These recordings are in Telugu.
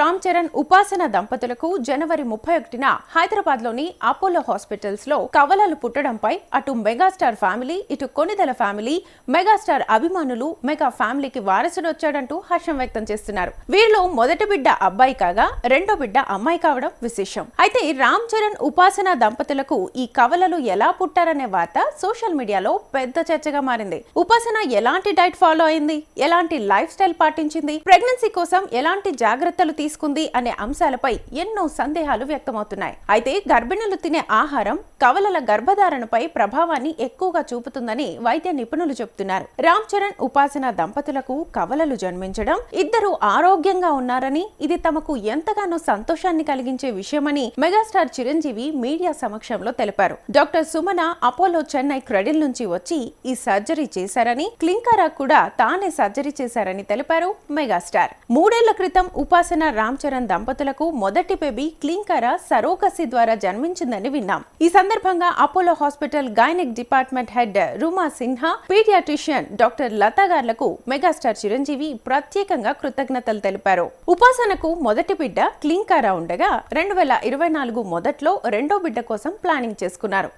రామ్ చరణ్ ఉపాసన దంపతులకు జనవరి 31న హైదరాబాద్లోని అపోలో హాస్పిటల్స్ లో కవలలు పుట్టడంపై అటు మెగాస్టార్ ఫ్యామిలీ ఇటు కొనిదెల ఫ్యామిలీ మెగాస్టార్ అభిమానులు మెగా ఫ్యామిలీకి వారసుడు వచ్చాడంటూ హర్షం వ్యక్తం చేస్తున్నారు. వీరిలో మొదటి బిడ్డ అబ్బాయి కాగా రెండో బిడ్డ అమ్మాయి కావడం విశేషం. అయితే రామ్ చరణ్ ఉపాసన దంపతులకు ఈ కవలలు ఎలా పుట్టారనే వార్త సోషల్ మీడియాలో పెద్ద చర్చగా మారింది. ఉపాసన ఎలాంటి డైట్ ఫాలో అయింది, ఎలాంటి లైఫ్ స్టైల్ పాటించింది, ప్రెగ్నెన్సీ కోసం ఎలాంటి జాగ్రత్తలు తీసుకుంది అనే అంశాలపై ఎన్నో సందేహాలు వ్యక్తమవుతున్నాయి. అయితే గర్భిణులు తినే ఆహారం కవలల గర్భధారణపై ప్రభావాన్ని ఎక్కువగా చూపుతుందని వైద్య నిపుణులు చెబుతున్నారు. రామ్ చరణ్ ఉపాసన దంపతులకు కవలలు జన్మించడం, ఇద్దరు ఆరోగ్యంగా ఉన్నారని, ఇది తమకు ఎంతగానో సంతోషాన్ని కలిగించే విషయమని మెగాస్టార్ చిరంజీవి మీడియా సమక్షంలో తెలిపారు. Doctor Sumana Apollo Chennai cradle నుంచి వచ్చి ఈ సర్జరీ చేశారని, క్లింకారా కూడా తానే సర్జరీ చేశారని తెలిపారు మెగాస్టార్. 3 ఏళ్ల క్రితం ఉపాసన రామ్ చరణ్ దంపతులకు మొదటి బేబీ క్లింకారా సరోగసి ద్వారా జన్మించిందని విన్నాం. ఈ సందర్భంగా Apollo hospital gynaec department head Ruma Sinha, paediatrician doctor Latha గార్లకు మెగాస్టార్ చిరంజీవి ప్రత్యేకంగా కృతజ్ఞతలు తెలిపారు. ఉపాసనకు మొదటి బిడ్డ క్లింకారా ఉండగా 2024 మొదట్లో రెండో బిడ్డ కోసం ప్లానింగ్ చేసుకున్నారు.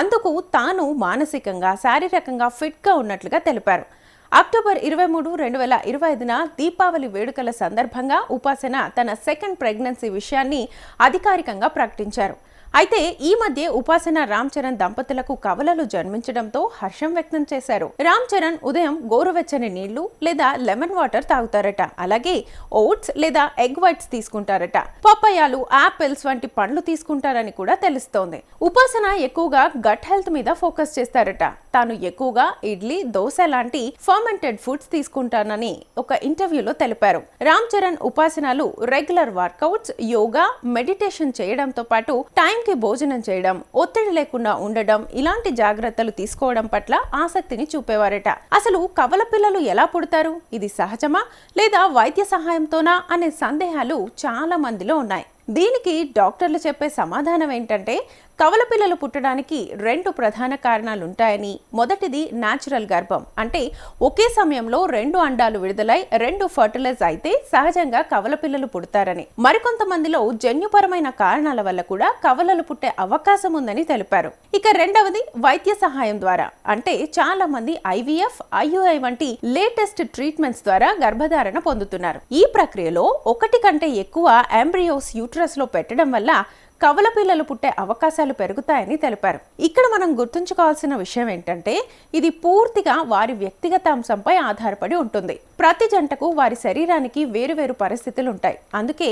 అందుకు తాను మానసికంగా శారీరకంగా ఫిట్ గా ఉన్నట్లుగా తెలిపారు. అక్టోబర్ 23, 2025న దీపావళి వేడుకల సందర్భంగా ఉపాసన తన సెకండ్ ప్రెగ్నెన్సీ విషయాన్ని అధికారికంగా ప్రకటించారు. అయితే ఈ మధ్య ఉపాసన రామ్ చరణ్ దంపతులకు కవలలు జన్మించడంతో హర్షం వ్యక్తం చేశారు. రామ్ చరణ్ ఉదయం గోరువెచ్చని నీళ్లు లేదా లెమన్ వాటర్ తాగుతారట. అలాగే ఓట్స్ లేదా ఎగ్ వైట్స్ తీసుకుంటారట. పప్పాయాలు, యాపిల్స్ వంటి పండ్లు తీసుకుంటారని కూడా తెలుస్తోంది. ఉపాసన ఎక్కువగా గట్ హెల్త్ మీద ఫోకస్ చేస్తారట. తాను ఎక్కువగా ఇడ్లీ, దోశ లాంటి ఫర్మెంటెడ్ ఫుడ్స్ తీసుకుంటానని ఒక ఇంటర్వ్యూలో తెలిపారు. రామ్ చరణ్ ఉపాసనలు రెగ్యులర్ వర్కౌట్స్, యోగా, మెడిటేషన్ చేయడంతో పాటు టైంకి భోజనం చేయడం, ఒత్తిడి లేకుండా ఉండడం, ఇలాంటి జాగ్రత్తలు తీసుకోవడం పట్ల ఆసక్తిని చూపేవారట. అసలు కవల పిల్లలు ఎలా పుడతారు, ఇది సహజమా లేదా వైద్య సహాయంతోనా అనే సందేహాలు చాలా మందిలో ఉన్నాయి. దీనికి డాక్టర్లు చెప్పే సమాధానం ఏంటంటే, కవల పిల్లలు పుట్టడానికి 2 ప్రధాన కారణాలుంటాయని. మొదటిది న్యాచురల్ గర్భం, అంటే ఒకే సమయంలో 2 అండాలు విడుదలై 2 ఫర్టిలైజ్ అయితే సహజంగా కవల పిల్లలు పుడతారని. మరికొంతమందిలో జన్యుపరమైన కారణాల వల్ల కూడా కవలలు పుట్టే అవకాశం ఉందని తెలిపారు. ఇక రెండవది వైద్య సహాయం ద్వారా, అంటే చాలా మంది IVF, IUI వంటి లేటెస్ట్ ట్రీట్మెంట్స్ ద్వారా గర్భధారణ పొందుతున్నారు. ఈ ప్రక్రియలో 1 కంటే ఎక్కువ ఎంబ్రియోస్ యూట్రస్ లో పెట్టడం వల్ల కవల పిల్లలు పుట్టే అవకాశాలు పెరుగుతాయని తెలిపారు. ఇక్కడ మనం గుర్తుంచుకోవాల్సిన విషయం ఏంటంటే, ఇది పూర్తిగా వారి వ్యక్తిగత అంశంపై ఆధారపడి ఉంటుంది. ప్రతి జంటకు వారి శరీరానికి వేరువేరు పరిస్థితులు ఉంటాయి. అందుకే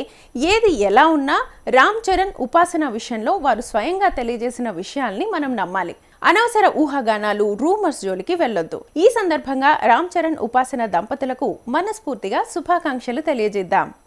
ఏది ఎలా ఉన్నా రామ్ చరణ్ ఉపాసన విషయంలో వారు స్వయంగా తెలియజేసిన విషయాల్ని మనం నమ్మాలి. అనవసర ఊహాగానాలు, రూమర్స్ జోలికి వెళ్లొద్దు. ఈ సందర్భంగా రామ్ చరణ్ ఉపాసన దంపతులకు మనస్ఫూర్తిగా శుభాకాంక్షలు తెలియజేద్దాం.